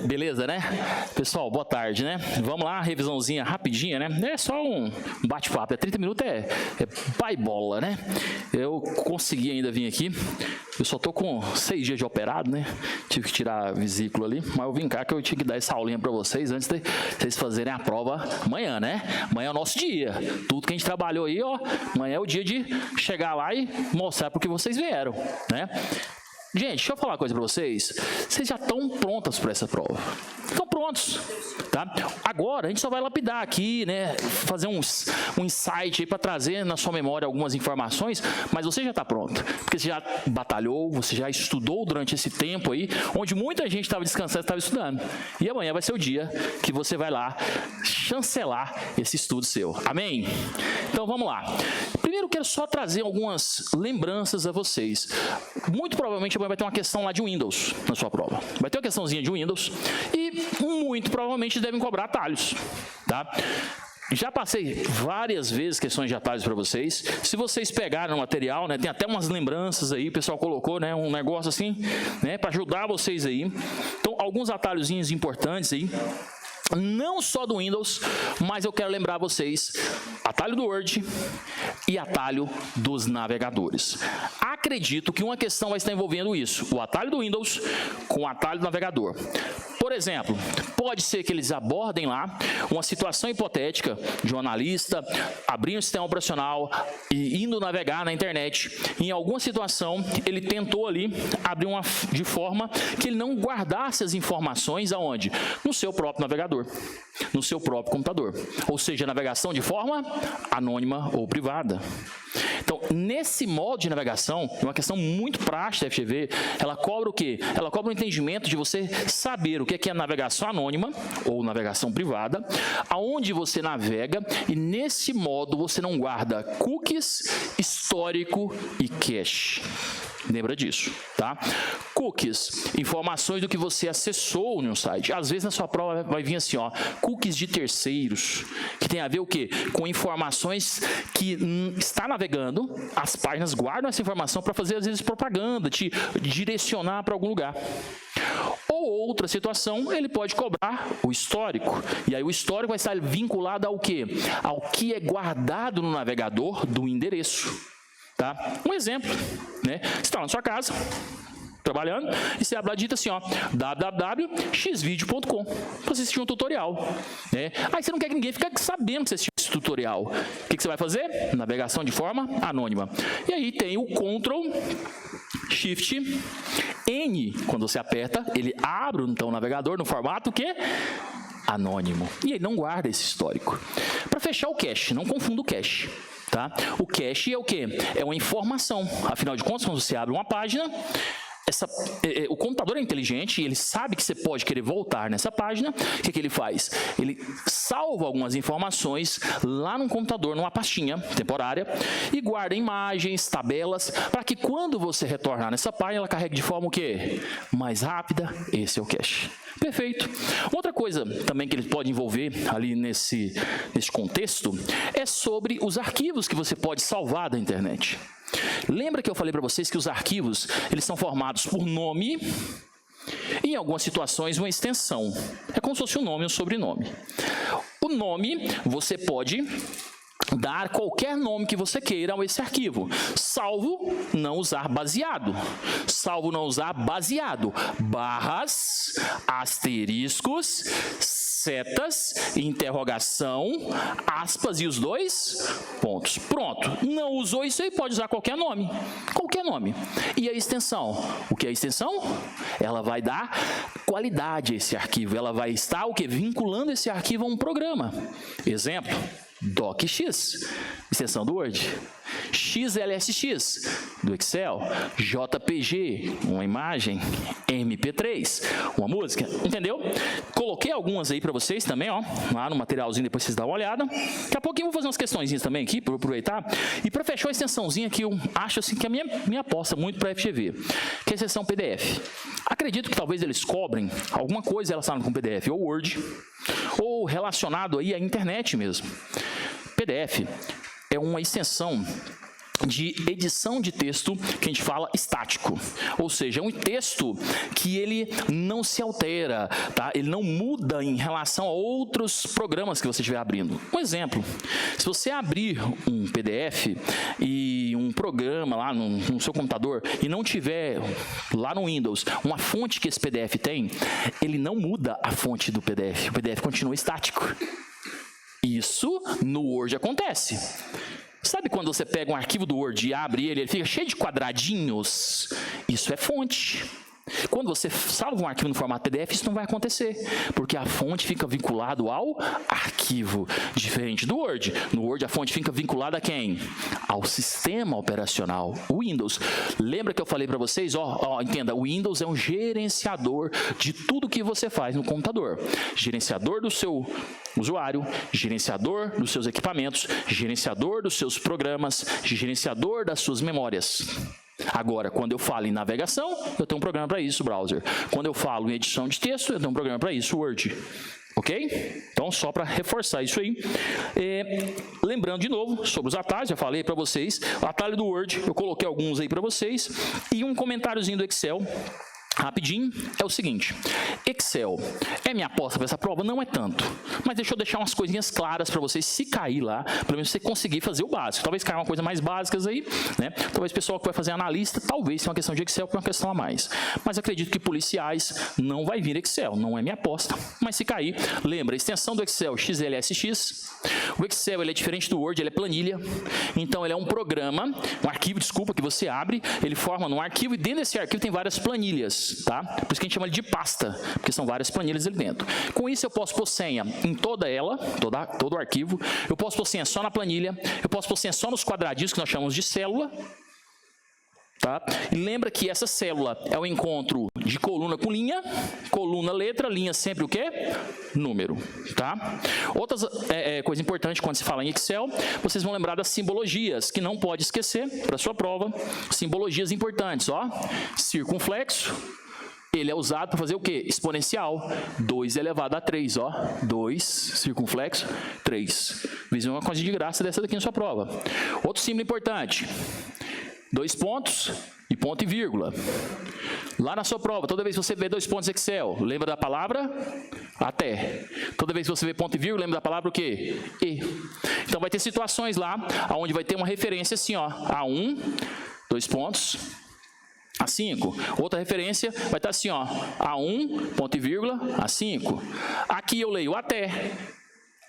Beleza, né? Pessoal, boa tarde, né? Vamos lá, revisãozinha rapidinha, né? É só um bate-papo, 30 minutos é pai bola, né? Eu consegui ainda vir aqui, eu só tô com 6 dias de operado, né? Tive que tirar a vesícula ali, mas eu vim cá que eu tinha que dar essa aulinha para vocês antes de vocês fazerem a prova amanhã, né? Amanhã é o nosso dia. Tudo que a gente trabalhou aí, ó, amanhã é o dia de chegar lá e mostrar porque vocês vieram, né? Gente, deixa eu falar uma coisa para vocês. Vocês já estão prontas para essa prova. Estão prontos, tá? Agora, a gente só vai lapidar aqui, né? Fazer um insight aí para trazer na sua memória algumas informações, mas você já está pronto. Porque você já batalhou, você já estudou durante esse tempo aí, onde muita gente estava descansando, estava estudando. E amanhã vai ser o dia que você vai lá chancelar esse estudo seu. Amém? Então, vamos lá. Primeiro, eu quero só trazer algumas lembranças a vocês. Muito provavelmente vai ter uma questão lá de Windows na sua prova. Vai ter uma questãozinha de Windows e muito provavelmente devem cobrar atalhos, tá? Já passei várias vezes questões de atalhos para vocês. Se vocês pegaram o material, né, tem até umas lembranças aí, o pessoal colocou, né, um negócio assim, né, para ajudar vocês aí. Então, alguns atalhozinhos importantes aí. Não só do Windows, mas eu quero lembrar vocês, atalho do Word e atalho dos navegadores. Acredito que uma questão vai estar envolvendo isso, o atalho do Windows com o atalho do navegador. Por exemplo, pode ser que eles abordem lá uma situação hipotética de um analista abrindo o sistema operacional e indo navegar na internet. Em alguma situação, ele tentou ali abrir de forma que ele não guardasse as informações aonde? No seu próprio navegador, no seu próprio computador. Ou seja, navegação de forma anônima ou privada. Então, nesse modo de navegação, é uma questão muito prática da FGV, ela cobra o quê? Ela cobra o entendimento de você saber o que é navegação anônima ou navegação privada, aonde você navega e nesse modo você não guarda cookies, histórico e cache. Lembra disso, tá? Cookies, informações do que você acessou no site. Às vezes na sua prova vai vir assim, ó, cookies de terceiros, que tem a ver o quê? Com informações que está navegando, as páginas guardam essa informação para fazer às vezes propaganda, te direcionar para algum lugar. Ou outra situação, ele pode cobrar o histórico. E aí o histórico vai estar vinculado ao quê? Ao que é guardado no navegador do endereço. Tá? Um exemplo, né? Você está na sua casa, trabalhando, e você abre lá e digita assim, ó, www.xvideo.com, para você assistir um tutorial. Né? Aí você não quer que ninguém fique sabendo que você assistiu esse tutorial. O que você vai fazer? Navegação de forma anônima. E aí tem o Ctrl Shift N, quando você aperta, ele abre então o navegador no formato que anônimo. E ele não guarda esse histórico. Para fechar o cache, não confunda o cache. Tá? O cache é o quê? É uma informação. Afinal de contas, quando você abre uma página, o computador é inteligente e ele sabe que você pode querer voltar nessa página. O que ele faz? Ele salva algumas informações lá no computador, numa pastinha temporária, e guarda imagens, tabelas, para que quando você retornar nessa página, ela carregue de forma o quê? Mais rápida. Esse é o cache. Perfeito. Outra coisa também que ele pode envolver ali nesse contexto é sobre os arquivos que você pode salvar da internet. Lembra que eu falei para vocês que os arquivos, eles são formados por nome e, em algumas situações, uma extensão. É como se fosse um nome e um sobrenome. O nome, você pode dar qualquer nome que você queira a esse arquivo, salvo não usar baseado. Salvo não usar baseado. Barras, asteriscos, setas, interrogação, aspas e os dois pontos. Pronto. Não usou isso aí, pode usar qualquer nome. Qualquer nome. E a extensão? O que é a extensão? Ela vai dar qualidade a esse arquivo. Ela vai estar o quê? Vinculando esse arquivo a um programa. Exemplo. DocX, extensão do Word, XLSX, do Excel, JPG, uma imagem, MP3, uma música, entendeu? Coloquei algumas aí para vocês também, ó, lá no materialzinho, depois vocês dão uma olhada. Daqui a pouquinho eu vou fazer umas questõezinhas também aqui, para aproveitar. E para fechar a extensãozinha que eu acho assim, que a minha aposta muito para a FGV, que é a extensão PDF. Acredito que talvez eles cobrem alguma coisa relacionada com PDF, ou Word, ou relacionado aí à internet mesmo. PDF é uma extensão de edição de texto que a gente fala estático, ou seja, é um texto que ele não se altera, tá? Ele não muda em relação a outros programas que você estiver abrindo. Um exemplo, se você abrir um PDF e um programa lá no seu computador e não tiver lá no Windows uma fonte que esse PDF tem, ele não muda a fonte do PDF, o PDF continua estático. Isso no Word acontece. Sabe quando você pega um arquivo do Word e abre ele fica cheio de quadradinhos? Isso é fonte. Quando você salva um arquivo no formato PDF, isso não vai acontecer, porque a fonte fica vinculada ao arquivo, diferente do Word. No Word, a fonte fica vinculada a quem? Ao sistema operacional, o Windows. Lembra que eu falei para vocês? Entenda, o Windows é um gerenciador de tudo que você faz no computador. Gerenciador do seu usuário, gerenciador dos seus equipamentos, gerenciador dos seus programas, gerenciador das suas memórias. Agora, quando eu falo em navegação, eu tenho um programa para isso, browser. Quando eu falo em edição de texto, eu tenho um programa para isso, Word. Ok? Então, só para reforçar isso aí. Lembrando de novo sobre os atalhos, já falei para vocês. O atalho do Word, eu coloquei alguns aí para vocês. E um comentáriozinho do Excel. Rapidinho, é o seguinte, Excel é minha aposta para essa prova? Não é tanto, mas deixa eu deixar umas coisinhas claras para vocês, se cair lá, pelo menos você conseguir fazer o básico. Talvez caia uma coisa mais básicas aí, né? Talvez o pessoal que vai fazer analista, talvez seja uma questão de Excel, que é uma questão a mais. Mas acredito que policiais não vai vir Excel, não é minha aposta. Mas se cair, lembra, a extensão do Excel XLSX, o Excel ele é diferente do Word, ele é planilha, então ele é um programa, um arquivo, desculpa, que você abre, ele forma num arquivo e dentro desse arquivo tem várias planilhas. Tá? Por isso que a gente chama ele de pasta, porque são várias planilhas ali dentro. Com isso eu posso pôr senha em toda ela, todo o arquivo, eu posso pôr senha só na planilha, eu posso pôr senha só nos quadradinhos que nós chamamos de célula. Tá? E lembra que essa célula é o encontro de coluna com linha, coluna letra, linha sempre o quê? Número. Tá? Outra coisa importante quando se fala em Excel, vocês vão lembrar das simbologias, que não pode esquecer para a sua prova. Simbologias importantes, ó. Circunflexo, ele é usado para fazer o quê? Exponencial. 2 elevado a 3, ó. 2, circunflexo, 3. Visão uma coisa de graça dessa daqui na sua prova. Outro símbolo importante. 2 pontos e ponto e vírgula. Lá na sua prova, toda vez que você vê 2 pontos Excel, lembra da palavra? Até. Toda vez que você vê ponto e vírgula, lembra da palavra o quê? E. Então vai ter situações lá, onde vai ter uma referência assim, ó. A1, 2 pontos, A5. Outra referência vai estar assim, ó. A1, ponto e vírgula, A5. Aqui eu leio até.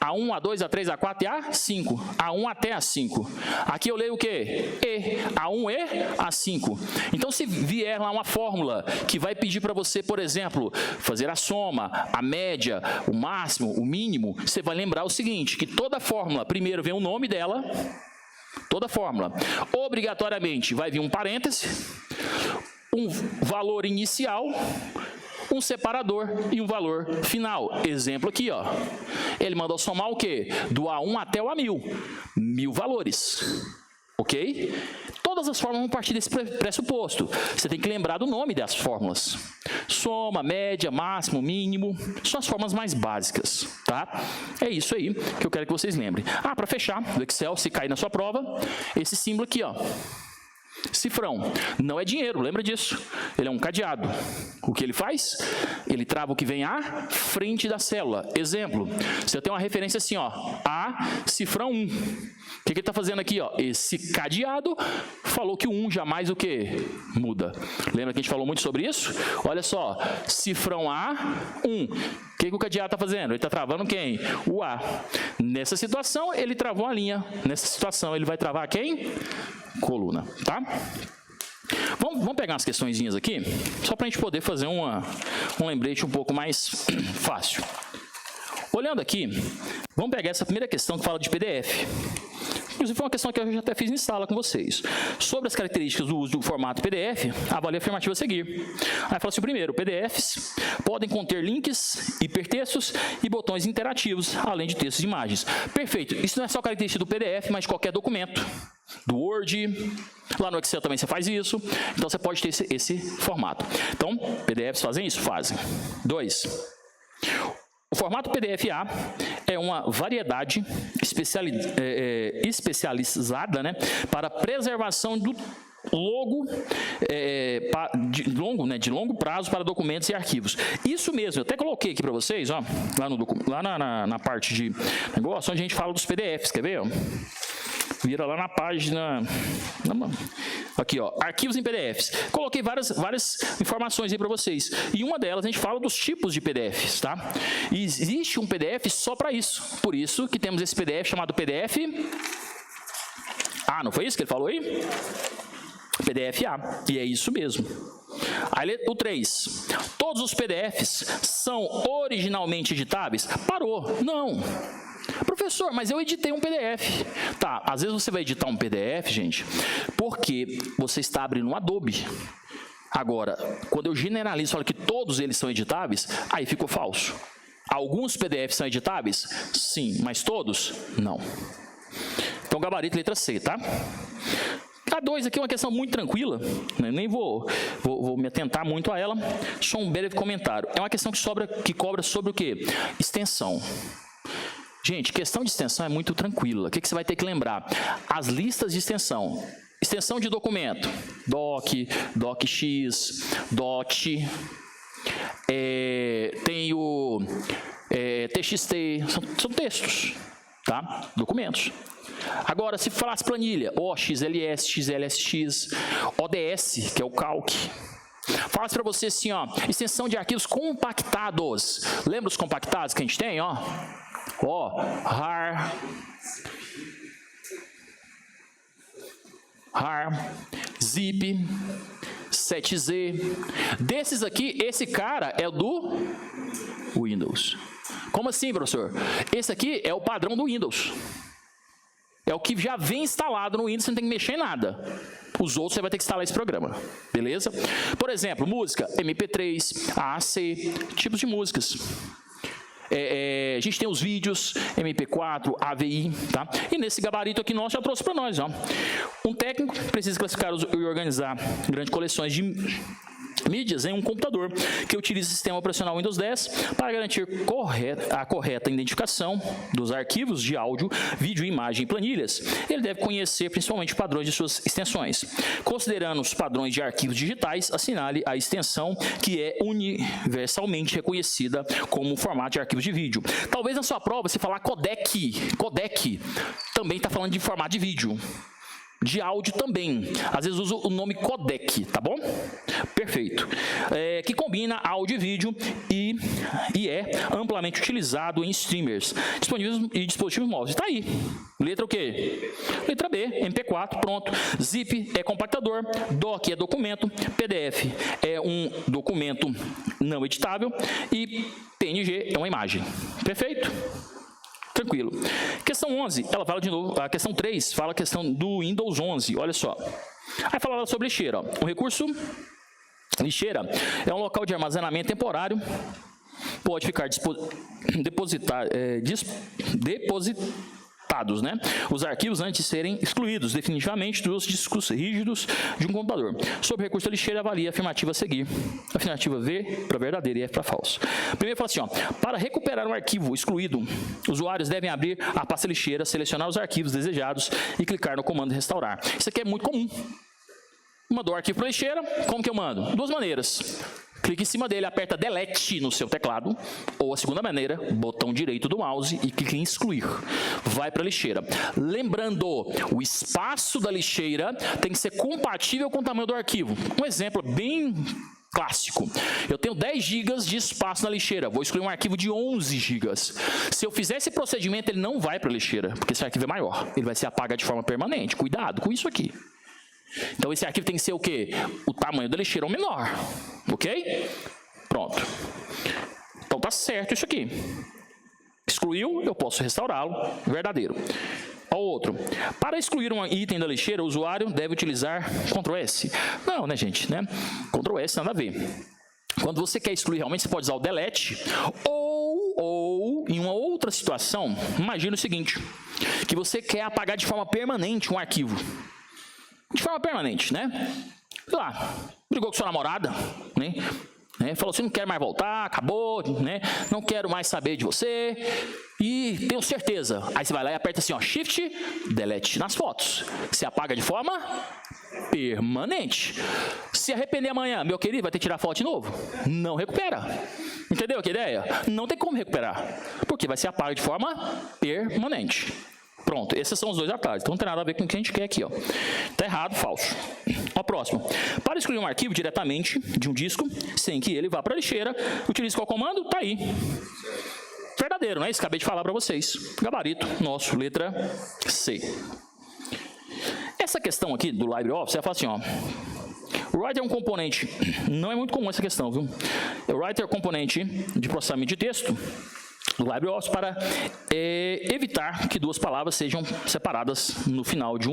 A1, A2, A3, A4 e A5. A1 até A5. Aqui eu leio o quê? E. A1 e A5. Então, se vier lá uma fórmula que vai pedir para você, por exemplo, fazer a soma, a média, o máximo, o mínimo, você vai lembrar o seguinte, que toda fórmula, primeiro vem o nome dela, toda fórmula, obrigatoriamente vai vir um parêntese, um valor inicial, um separador e um valor final. Exemplo aqui, ó. Ele mandou somar o quê? Do A1 até o A1000. 1000 valores. Ok? Todas as fórmulas vão partir desse pressuposto. Você tem que lembrar do nome das fórmulas. Soma, média, máximo, mínimo. São as fórmulas mais básicas, tá? É isso aí que eu quero que vocês lembrem. Ah, para fechar, do Excel, se cair na sua prova, esse símbolo aqui, ó. Cifrão, não é dinheiro, lembra disso. Ele é um cadeado. O que ele faz? Ele trava o que vem à frente da célula. Exemplo, se eu tenho uma referência assim, ó, A, cifrão 1. O que ele está fazendo aqui? Ó? Esse cadeado falou que o 1 jamais o quê? Muda. Lembra que a gente falou muito sobre isso? Olha só, cifrão A, 1. O que o cadeado está fazendo? Ele está travando quem? O A. Nessa situação, ele travou a linha. Nessa situação, ele vai travar quem? Coluna, tá? Vamos pegar umas questõezinhas aqui, só para a gente poder fazer um lembrete um pouco mais fácil. Olhando aqui, vamos pegar essa primeira questão que fala de PDF. Inclusive, foi uma questão que eu já até fiz em sala com vocês. Sobre as características do uso do formato PDF, avalie a afirmativa a seguir. Aí fala assim, primeiro, PDFs podem conter links, hipertextos e botões interativos, além de textos e imagens. Perfeito. Isso não é só característica do PDF, mas de qualquer documento. Do Word, lá no Excel também você faz isso. Então, você pode ter esse formato. Então, PDFs fazem isso? Fazem. 2. O formato PDF-A é uma variedade especializada, né, para preservação do de longo prazo para documentos e arquivos. Isso mesmo, eu até coloquei aqui para vocês, ó, lá na parte de negócio, onde a gente fala dos PDFs, quer ver? Ó? Vira lá na página, aqui ó, arquivos em PDFs. Coloquei várias informações aí para vocês. E uma delas a gente fala dos tipos de PDFs, tá? E existe um PDF só para isso. Por isso que temos esse PDF chamado PDF. Ah, não foi isso que ele falou aí? PDF-A, e é isso mesmo. Aí, o 3. Todos os PDFs são originalmente editáveis? Parou. Não. Professor, mas eu editei um PDF. Tá, às vezes você vai editar um PDF, gente, porque você está abrindo um Adobe. Agora, quando eu generalizo e falo que todos eles são editáveis, aí ficou falso. Alguns PDFs são editáveis? Sim, mas todos? Não. Então, gabarito letra C, tá? A 2 aqui é uma questão muito tranquila, né? Nem vou me atentar muito a ela, só um breve comentário. É uma questão que cobra sobre o quê? Extensão. Gente, questão de extensão é muito tranquila. O que você vai ter que lembrar? As listas de extensão. Extensão de documento. DocX, DOT. Tem o TXT. São textos, tá? Documentos. Agora, se falasse planilha, XLS, XLSX, ODS, que é o calc. Falasse para você assim, ó, extensão de arquivos compactados. Lembra os compactados que a gente tem, ó? RAR, ZIP, 7Z. Desses aqui, esse cara é do Windows. Como assim, professor? Esse aqui é o padrão do Windows. É o que já vem instalado no Windows, você não tem que mexer em nada. Os outros você vai ter que instalar esse programa, beleza? Por exemplo, música, MP3, AAC, tipos de músicas. A gente tem os vídeos, MP4, AVI, tá? E nesse gabarito aqui nosso já trouxe para nós, ó. Um técnico precisa classificar e organizar grandes coleções de mídias em um computador que utiliza o sistema operacional Windows 10 para garantir a correta identificação dos arquivos de áudio, vídeo, imagem e planilhas. Ele deve conhecer principalmente padrões de suas extensões. Considerando os padrões de arquivos digitais, assinale a extensão que é universalmente reconhecida como formato de arquivos de vídeo. Talvez na sua prova você falar codec também está falando de formato de vídeo. De áudio também. Às vezes usa o nome codec, tá bom? Perfeito. Que combina áudio e vídeo e é amplamente utilizado em streamers disponíveis e dispositivos móveis. Tá aí. Letra o quê? Letra B, MP4, pronto. ZIP é compactador, DOC é documento, PDF é um documento não editável e PNG é uma imagem. Perfeito? Tranquilo. Questão 11, ela fala de novo, a questão 3 fala a questão do Windows 11, olha só. Aí fala sobre lixeira. Ó. O recurso lixeira é um local de armazenamento temporário, pode ficar depositados, né? Os arquivos antes de serem excluídos definitivamente dos discos rígidos de um computador. Sobre o recurso da lixeira, avalie a afirmativa a seguir. Afirmativa V para verdadeiro e F para falso. Primeiro fala assim, ó, para recuperar um arquivo excluído, usuários devem abrir a pasta lixeira, selecionar os arquivos desejados e clicar no comando restaurar. Isso aqui é muito comum. Mandou o arquivo para a lixeira, como que eu mando? Duas maneiras. Clique em cima dele, aperta Delete no seu teclado, ou a segunda maneira, botão direito do mouse e clique em excluir. Vai para a lixeira. Lembrando, o espaço da lixeira tem que ser compatível com o tamanho do arquivo. Um exemplo bem clássico. Eu tenho 10 GB de espaço na lixeira, vou excluir um arquivo de 11 GB. Se eu fizer esse procedimento, ele não vai para a lixeira, porque esse arquivo é maior. Ele vai ser apagado de forma permanente. Cuidado com isso aqui. Então, esse arquivo tem que ser o quê? O tamanho da lixeira ou menor. Ok? Pronto. Então, tá certo isso aqui. Excluiu, eu posso restaurá-lo. Verdadeiro. O outro. Para excluir um item da lixeira, o usuário deve utilizar Ctrl S. Não, né, gente? Né? Ctrl S nada a ver. Quando você quer excluir realmente, você pode usar o Delete. Ou em uma outra situação, imagina o seguinte. Que você quer apagar de forma permanente um arquivo. De forma permanente, né? Sei lá, brigou com sua namorada, né? né? Falou assim, não quero mais voltar, acabou, né? Não quero mais saber de você e tenho certeza. Aí você vai lá e aperta assim, ó, Shift, Delete nas fotos. Você apaga de forma permanente. Se arrepender amanhã, meu querido, vai ter que tirar foto de novo? Não recupera. Entendeu que ideia? Não tem como recuperar, porque vai ser apago de forma permanente. Pronto, esses são os dois atalhos. Então não tem nada a ver com o que a gente quer aqui, ó. Tá errado, falso. Ó, próximo. Para excluir um arquivo diretamente de um disco, sem que ele vá para a lixeira, utilize qual comando? Tá aí. Verdadeiro, não é isso? Acabei de falar para vocês. Gabarito nosso, letra C. Essa questão aqui do LibreOffice, você fala assim, ó. O Writer é um componente, não é muito comum essa questão, viu? O Writer é um componente de processamento de texto do LibreOffice para evitar que duas palavras sejam separadas no final de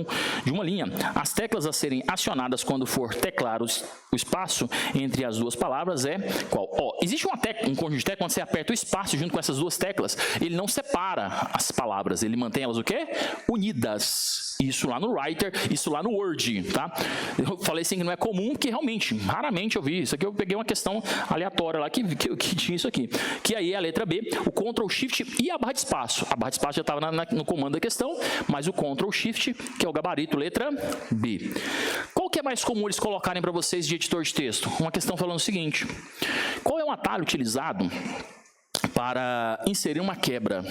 uma linha. As teclas a serem acionadas quando for teclar o espaço entre as duas palavras é qual? Ó, existe um conjunto de teclas, quando você aperta o espaço junto com essas duas teclas, ele não separa as palavras, ele mantém elas o quê? Unidas. Isso lá no Writer, isso lá no Word, tá? Eu falei assim que não é comum, porque realmente, raramente eu vi. Isso aqui eu peguei uma questão aleatória lá que tinha isso aqui. Que aí é a letra B, o Ctrl Shift e a barra de espaço. A barra de espaço já estava no comando da questão, mas o Ctrl Shift, que é o gabarito, letra B. Qual que é mais comum eles colocarem para vocês de editor de texto? Uma questão falando o seguinte: qual é o atalho utilizado para inserir uma quebra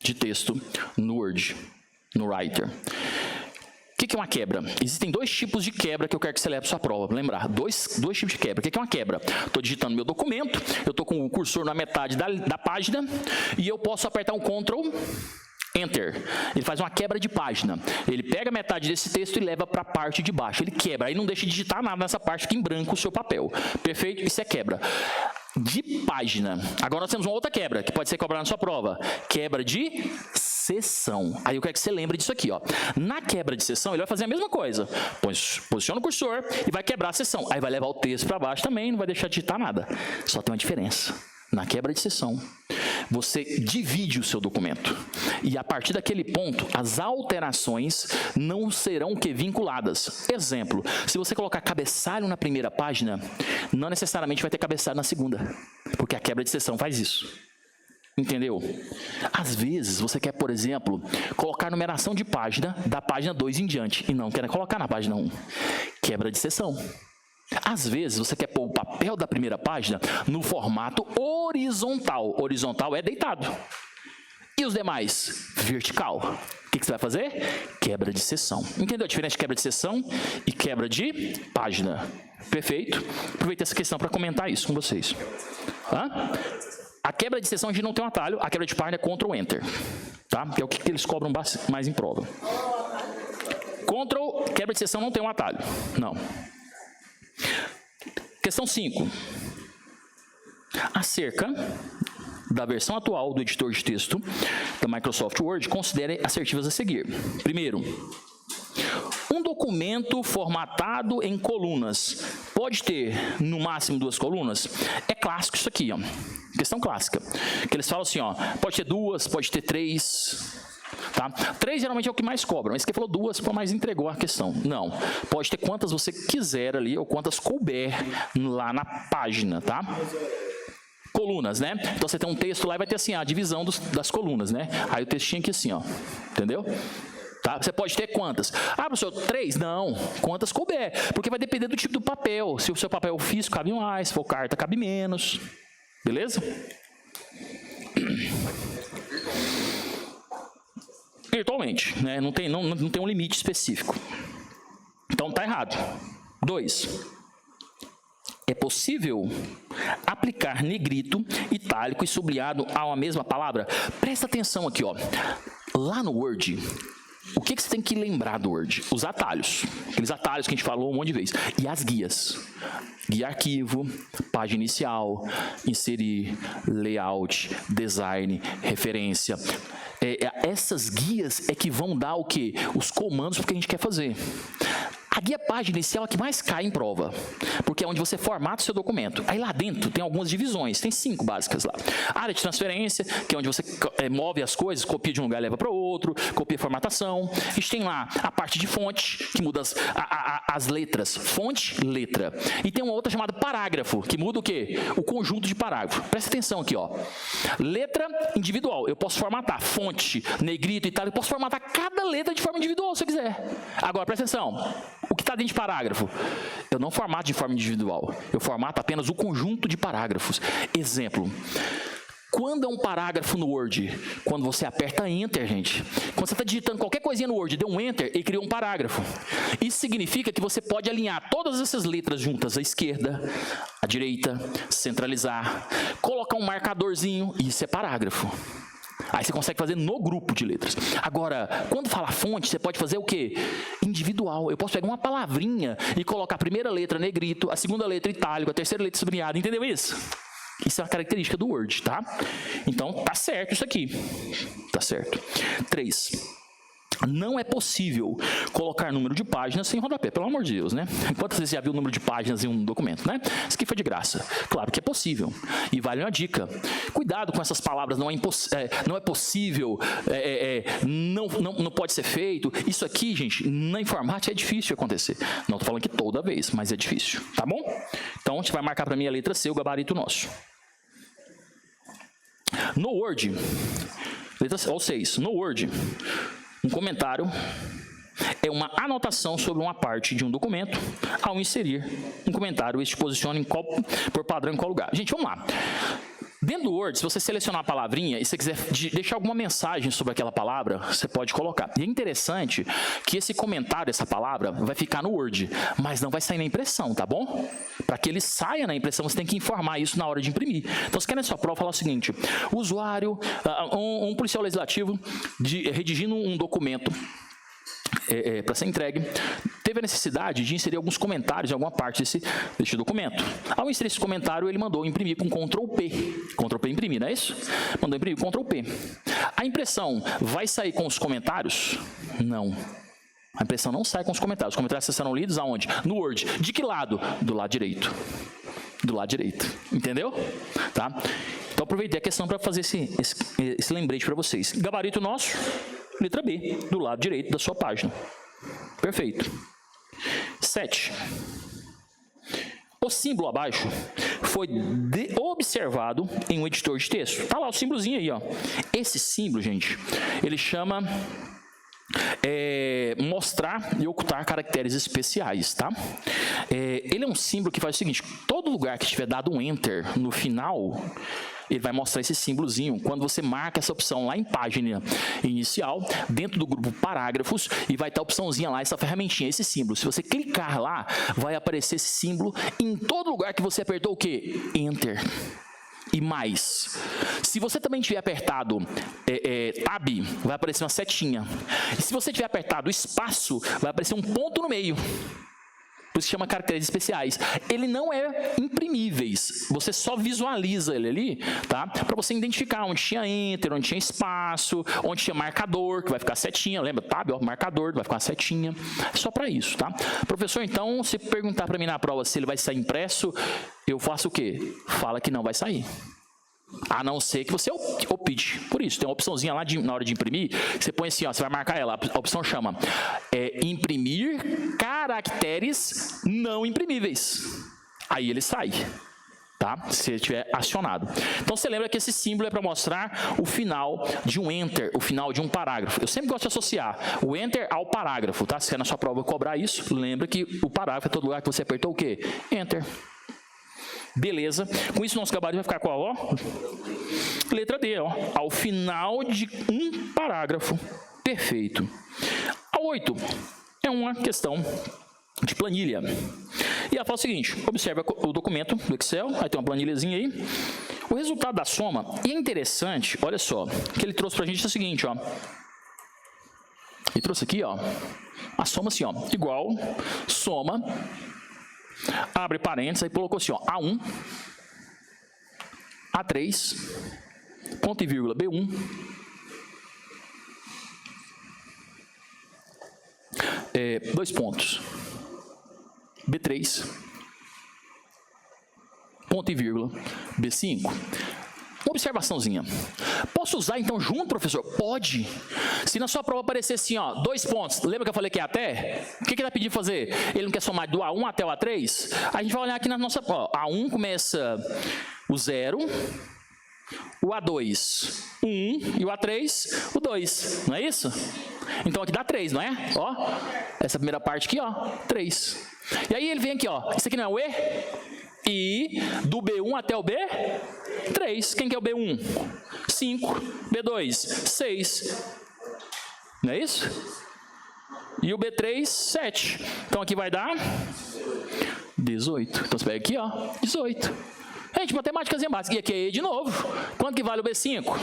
de texto no Word, no Writer? O que é uma quebra? Existem dois tipos de quebra que eu quero que você leve para sua prova. Lembrar, dois tipos de quebra. O que é uma quebra? Estou digitando meu documento, eu estou com o cursor na metade da página e eu posso apertar um Ctrl Enter. Ele faz uma quebra de página. Ele pega metade desse texto e leva para a parte de baixo. Ele quebra, aí não deixa de digitar nada nessa parte, fica em branco o seu papel. Perfeito? Isso é quebra de página. Agora nós temos uma outra quebra, que pode ser cobrada na sua prova. Quebra de seção. Aí eu quero que você lembre disso aqui, ó. Na quebra de seção, ele vai fazer a mesma coisa. Posiciona o cursor e vai quebrar a seção. Aí vai levar o texto para baixo também, não vai deixar de digitar nada. Só tem uma diferença. Na quebra de seção, você divide o seu documento. E a partir daquele ponto, as alterações não serão vinculadas. Exemplo, se você colocar cabeçalho na primeira página, não necessariamente vai ter cabeçalho na segunda, porque a quebra de seção faz isso. Entendeu? Às vezes, você quer, por exemplo, colocar numeração de página da página 2 em diante, e não quer colocar na página 1. Quebra de seção. Às vezes, você quer pôr o papel da primeira página no formato horizontal. Horizontal é deitado. E os demais? Vertical. O que você vai fazer? Quebra de seção. Entendeu a diferença de quebra de seção e quebra de página? Perfeito. Aproveitei essa questão para comentar isso com vocês. A quebra de seção a gente não tem um atalho, a quebra de página é Ctrl Enter. Tá? Que é o que eles cobram mais em prova. Quebra de seção não tem um atalho. Não. Questão 5. Acerca da versão atual do editor de texto da Microsoft Word, considere assertivas a seguir. Primeiro, um documento formatado em colunas pode ter, no máximo, 2 colunas? É clássico isso aqui, ó. Questão clássica. Que eles falam assim, ó, pode ter 2, pode ter 3... Tá? 3 geralmente é o que mais cobra, mas quem falou 2 foi mais entregou a questão. Não, pode ter quantas você quiser ali, ou quantas couber lá na página, tá? Colunas, né? Então você tem um texto lá e vai ter assim, a divisão das colunas, né? Aí o textinho aqui assim, ó, entendeu? Tá? Você pode ter quantas? Ah, professor, 3? Não, quantas couber, porque vai depender do tipo do papel. Se o seu papel físico cabe mais, se for carta cabe menos, beleza? Virtualmente, né? Não tem um limite específico. Então tá errado. 2. É possível aplicar negrito, itálico e sublinhado a uma mesma palavra? Presta atenção aqui, ó. Lá no Word, o que você tem que lembrar do Word? Os atalhos. Aqueles atalhos que a gente falou um monte de vezes. E as guias. Guia arquivo, página inicial, inserir, layout, design, referência. Essas guias é que vão dar o quê? Os comandos para o que a gente quer fazer. A guia página inicial é a que mais cai em prova, porque é onde você formata o seu documento. Aí lá dentro tem algumas divisões, tem 5 básicas lá. Área de transferência, que é onde você move as coisas, copia de um lugar e leva para o outro, copia a formatação. A gente tem lá a parte de fonte, que muda as letras, fonte, letra. E tem uma outra chamada parágrafo, que muda o quê? O conjunto de parágrafo. Presta atenção aqui, ó. Letra individual, eu posso formatar fonte, negrito e tal, eu posso formatar cada letra de forma individual, se eu quiser. Agora, presta atenção. O que está dentro de parágrafo? Eu não formato de forma individual. Eu formato apenas o conjunto de parágrafos. Exemplo. Quando é um parágrafo no Word? Quando você aperta Enter, gente. Quando você está digitando qualquer coisinha no Word, deu um Enter e criou um parágrafo. Isso significa que você pode alinhar todas essas letras juntas à esquerda, à direita, centralizar, colocar um marcadorzinho, e isso é parágrafo. Aí você consegue fazer no grupo de letras. Agora, quando fala fonte, você pode fazer o quê? Individual. Eu posso pegar uma palavrinha e colocar a primeira letra negrito, a segunda letra itálico, a terceira letra sublinhada. Entendeu isso? Isso é uma característica do Word, tá? Então, tá certo isso aqui. Tá certo. 3. Não é possível colocar número de páginas sem rodapé, pelo amor de Deus, né? Quantas vezes você já viu o número de páginas em um documento, né? Isso aqui foi de graça. Claro que é possível. E vale uma dica. Cuidado com essas palavras, não é possível, não pode ser feito. Isso aqui, gente, na informática é difícil de acontecer. Não estou falando que toda vez, mas é difícil, tá bom? Então, você vai marcar para mim a letra C, o gabarito nosso. No Word, letra C, ou 6, no Word, um comentário é uma anotação sobre uma parte de um documento. Ao inserir um comentário, este posiciona por padrão em qual lugar. Gente, vamos lá. Dentro do Word, se você selecionar a palavrinha e você quiser deixar alguma mensagem sobre aquela palavra, você pode colocar. E é interessante que esse comentário, essa palavra, vai ficar no Word, mas não vai sair na impressão, tá bom? Para que ele saia na impressão, você tem que informar isso na hora de imprimir. Então, você quer na sua prova falar o seguinte: o usuário, um policial legislativo, redigindo um documento para ser entregue, teve a necessidade de inserir alguns comentários em alguma parte desse documento. Ao inserir esse comentário, ele mandou imprimir com Ctrl+P. Ctrl+P imprimir, não é isso? Mandou imprimir com Ctrl+P. A impressão vai sair com os comentários? Não. A impressão não sai com os comentários. Os comentários serão lidos aonde? No Word. De que lado? Do lado direito. Do lado direito. Entendeu? Tá? Então, aproveitei a questão para fazer esse lembrete para vocês. Gabarito nosso, letra B, do lado direito da sua página. Perfeito. 7. O símbolo abaixo foi observado em um editor de texto. Está lá o símbolozinho aí, ó. Esse símbolo, gente, ele chama mostrar e ocultar caracteres especiais, tá? Ele é um símbolo que faz o seguinte: todo lugar que tiver dado um Enter no final, ele vai mostrar esse símbolozinho. Quando você marca essa opção lá em página inicial, dentro do grupo parágrafos, e vai estar a opçãozinha lá, essa ferramentinha, esse símbolo. Se você clicar lá, vai aparecer esse símbolo em todo lugar que você apertou o quê? Enter. E mais, se você também tiver apertado Tab, vai aparecer uma setinha. E se você tiver apertado espaço, vai aparecer um ponto no meio. Por isso chama caracteres especiais. Ele não é imprimíveis. Você só visualiza ele ali, tá? Para você identificar onde tinha Enter, onde tinha espaço, onde tinha marcador, que vai ficar setinha. Lembra? Tab, ó, marcador, vai ficar uma setinha. É só para isso, tá? Professor, então, se perguntar para mim na prova se ele vai sair impresso, eu faço o quê? Fala que não vai sair. A não ser que você opte por isso. Tem uma opçãozinha lá na hora de imprimir, você põe assim, ó, você vai marcar ela. A opção chama imprimir caracteres não imprimíveis. Aí ele sai, tá? Se ele estiver acionado. Então você lembra que esse símbolo é para mostrar o final de um Enter, o final de um parágrafo. Eu sempre gosto de associar o Enter ao parágrafo, tá? Se quer na sua prova cobrar isso, lembra que o parágrafo é todo lugar que você apertou o quê? Enter. Beleza. Com isso, nosso gabarito vai ficar qual, ó? Letra D, ó. Ao final de um parágrafo. Perfeito. A 8 é uma questão de planilha. E ela fala o seguinte: observa o documento do Excel, aí tem uma planilhazinha aí. O resultado da soma, e é interessante, olha só, que ele trouxe pra gente é o seguinte, ó. Ele trouxe aqui, ó, a soma assim, ó, igual, soma, abre parênteses, aí colocou assim, ó, A1, A3, ponto e vírgula, B1, dois pontos, B3, ponto e vírgula, B5. Uma observaçãozinha. Posso usar então junto, professor? Pode. Se na sua prova aparecer assim, ó, 2 pontos, lembra que eu falei que é até? O que ele vai pedir fazer? Ele não quer somar do A1 até o A3? A gente vai olhar aqui na nossa prova. A1 começa o 0, o A2, o 1 e o A3, o 2. Não é isso? Então aqui dá 3, não é? Ó, essa primeira parte aqui, ó, 3. E aí ele vem aqui, ó, isso aqui não é o E? E do B1 até o B3. Quem que é o B1? 5. B2? 6. Não é isso? E o B3? 7. Então aqui vai dar 18. Então você pega aqui, ó, 18. Gente, matemáticazinha básica. E aqui é E de novo. Quanto que vale o B5?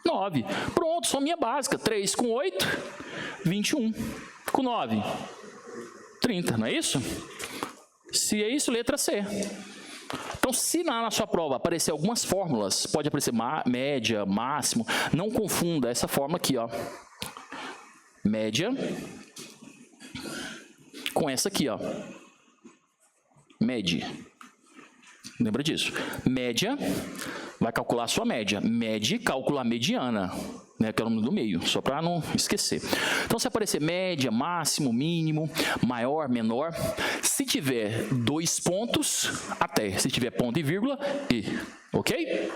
9. Pronto, sominha básica. 3 com 8, 21. Com 9, 30. Não é isso? Se é isso, letra C. Então, se na sua prova aparecer algumas fórmulas, pode aparecer média, máximo, não confunda essa fórmula aqui, ó. Média com essa aqui, ó. Média. Lembra disso? Média, vai calcular a sua média. Média, calcula a mediana, né, que é o número do meio, só para não esquecer. Então, se aparecer média, máximo, mínimo, maior, menor, se tiver 2 pontos, até. Se tiver ponto e vírgula, e. Ok?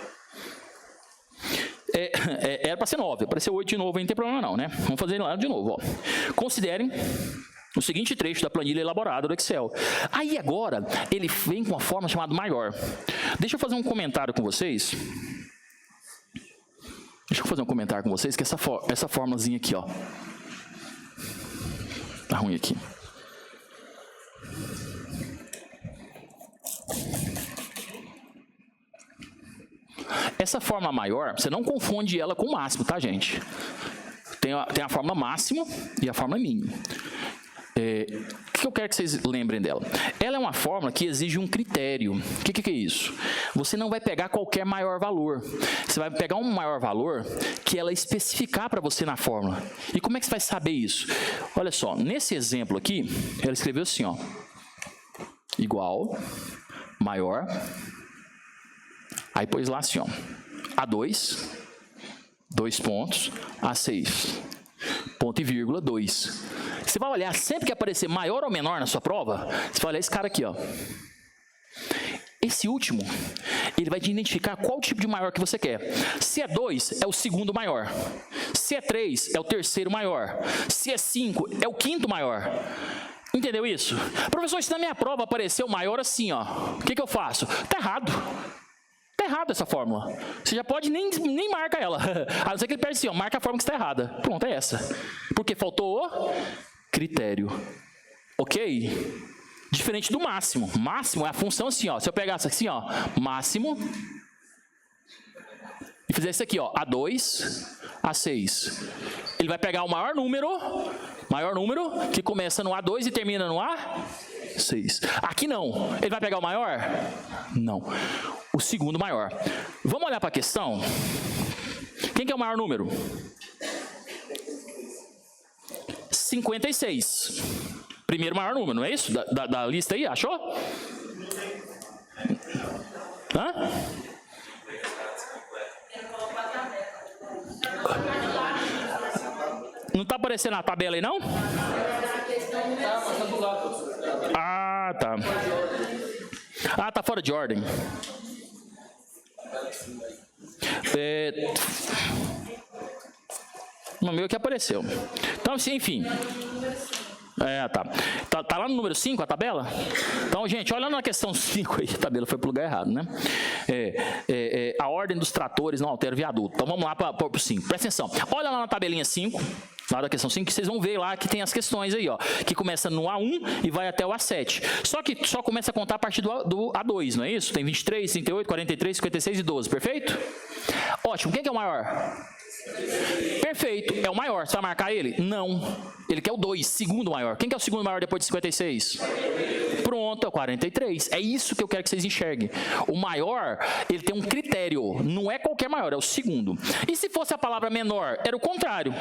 Era para ser 9, apareceu 8 de novo, não tem problema não, né? Vamos fazer lá de novo, ó. Considerem o seguinte trecho da planilha elaborada do Excel. Aí agora, ele vem com uma forma chamada maior. Deixa eu fazer um comentário com vocês. Que essa formulazinha aqui, ó. Tá ruim aqui. Essa forma maior, você não confunde ela com o máximo, tá, gente? Tem a fórmula máximo e a fórmula mínimo. O que eu quero que vocês lembrem dela? Ela é uma fórmula que exige um critério. O que é isso? Você não vai pegar qualquer maior valor. Você vai pegar um maior valor que ela especificar para você na fórmula. E como é que você vai saber isso? Olha só, nesse exemplo aqui, ela escreveu assim, ó. Igual, maior. Aí pôs lá assim, ó. A2, 2 pontos, A6, ponto e vírgula, 2. Você vai olhar, sempre que aparecer maior ou menor na sua prova, você vai olhar esse cara aqui, ó. Esse último, ele vai te identificar qual tipo de maior que você quer. Se é 2, é o segundo maior. Se é 3, é o terceiro maior. Se é 5, é o quinto maior. Entendeu isso? Professor, se na minha prova apareceu maior assim, ó, o que eu faço? Tá errado. Tá errado essa fórmula. Você já pode nem marca ela. A não ser que ele perde assim, ó, marca a fórmula que está errada. Pronto, é essa. Porque faltou o critério. Ok? Diferente do máximo. Máximo é a função assim, ó. Se eu pegasse assim, ó, máximo, e fizer isso aqui, ó, A2, A6. Ele vai pegar o maior número que começa no A2 e termina no A6. Aqui não. Ele vai pegar o maior? Não. O segundo maior. Vamos olhar para a questão? Quem que é o maior número? 56. Primeiro maior número, não é isso? Da lista aí, achou? Hã? Não está aparecendo na tabela aí, não? Ah, tá. Ah, tá fora de ordem. No meu que apareceu. Então, enfim. Tá lá no número 5 a tabela? Então, gente, olhando na questão 5 aí, a tabela foi pro lugar errado, né? A ordem dos tratores não altera o viaduto. Então, vamos lá para o 5. Presta atenção. Olha lá na tabelinha 5, lá da questão 5, que vocês vão ver lá que tem as questões aí, ó, que começa no A1 e vai até o A7. Só que só começa a contar a partir do A2, não é isso? Tem 23, 38, 43, 56 e 12, perfeito? Ótimo. Quem que é o maior? Perfeito, é o maior. Você vai marcar ele? Não. Ele quer o 2, segundo maior. Quem que é o segundo maior depois de 56? Pronto, é o 43. É isso que eu quero que vocês enxerguem. O maior, ele tem um critério. Não é qualquer maior, é o segundo. E se fosse a palavra menor? Era o contrário.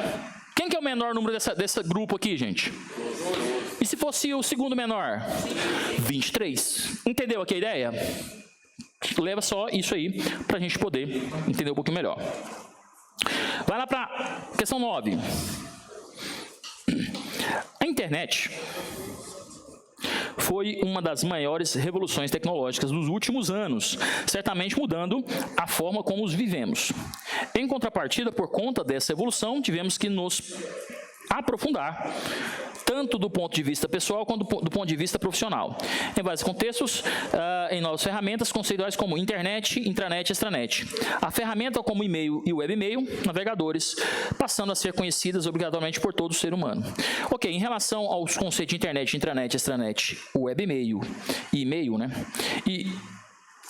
Quem que é o menor número desse grupo aqui, gente? E se fosse o segundo menor? 23. Entendeu aqui a ideia? Leva só isso aí para a gente poder entender um pouquinho melhor. Vai lá para questão 9. A internet foi uma das maiores revoluções tecnológicas dos últimos anos, certamente mudando a forma como os vivemos. Em contrapartida, por conta dessa evolução, tivemos que nos aprofundar, tanto do ponto de vista pessoal quanto do ponto de vista profissional. Em vários contextos, em novas ferramentas conceituais como internet, intranet e extranet. A ferramenta como e-mail e web e-mail, navegadores, passando a ser conhecidas obrigatoriamente por todo ser humano. Ok, em relação aos conceitos de internet, intranet, extranet, web e-mail e e-mail, né? E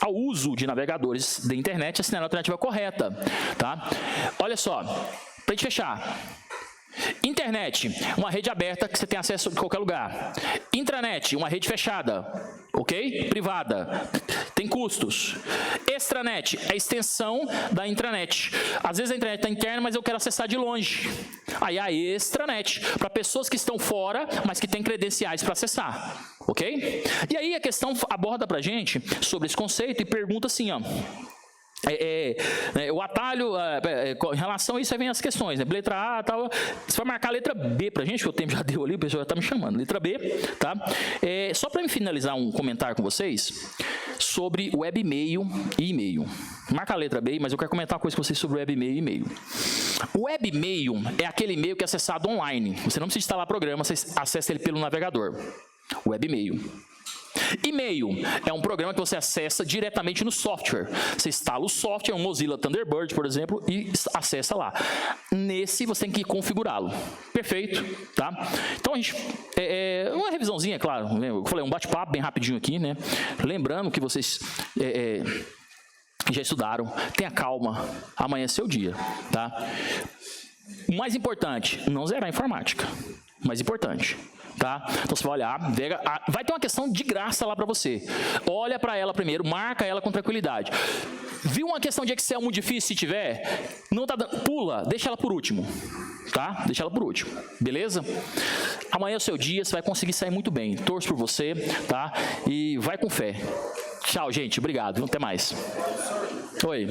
ao uso de navegadores da internet, a sinal alternativa correta, tá? Olha só, para gente fechar. Internet, uma rede aberta que você tem acesso de qualquer lugar. Intranet, uma rede fechada, ok? Privada, tem custos. Extranet, é a extensão da intranet. Às vezes a internet está interna, mas eu quero acessar de longe. Aí a extranet, para pessoas que estão fora, mas que têm credenciais para acessar, ok? E aí a questão aborda para a gente sobre esse conceito e pergunta assim, ó. O atalho, em relação a isso, aí vem as questões, né? Letra A, tal. Você vai marcar a letra B pra gente, que o tempo já deu ali, o pessoal já está me chamando. Letra B, tá? Só para finalizar um comentário com vocês sobre web e-mail e e-mail. Marca a letra B, mas eu quero comentar uma coisa com vocês sobre web e-mail e e-mail. O web e-mail é aquele e-mail que é acessado online. Você não precisa instalar programa, você acessa ele pelo navegador. Web e-mail. E-mail é um programa que você acessa diretamente no software. Você instala o software, um Mozilla Thunderbird, por exemplo, e acessa lá. Nesse, você tem que configurá-lo. Perfeito, tá? Então, a gente... uma revisãozinha, claro. Eu falei, um bate-papo bem rapidinho aqui, né? Lembrando que vocês... já estudaram. Tenha calma. Amanhã é seu dia, tá? O mais importante, não zerar a informática. O mais importante. Tá? Então você vai olhar, vai ter uma questão de graça lá para você. Olha para ela primeiro, marca ela com tranquilidade. Viu uma questão de Excel muito difícil, se tiver, não tá dando, pula, deixa ela por último. Tá? Deixa ela por último. Beleza? Amanhã é o seu dia, você vai conseguir sair muito bem. Torço por você, tá? E vai com fé. Tchau, gente. Obrigado. Até mais. Oi.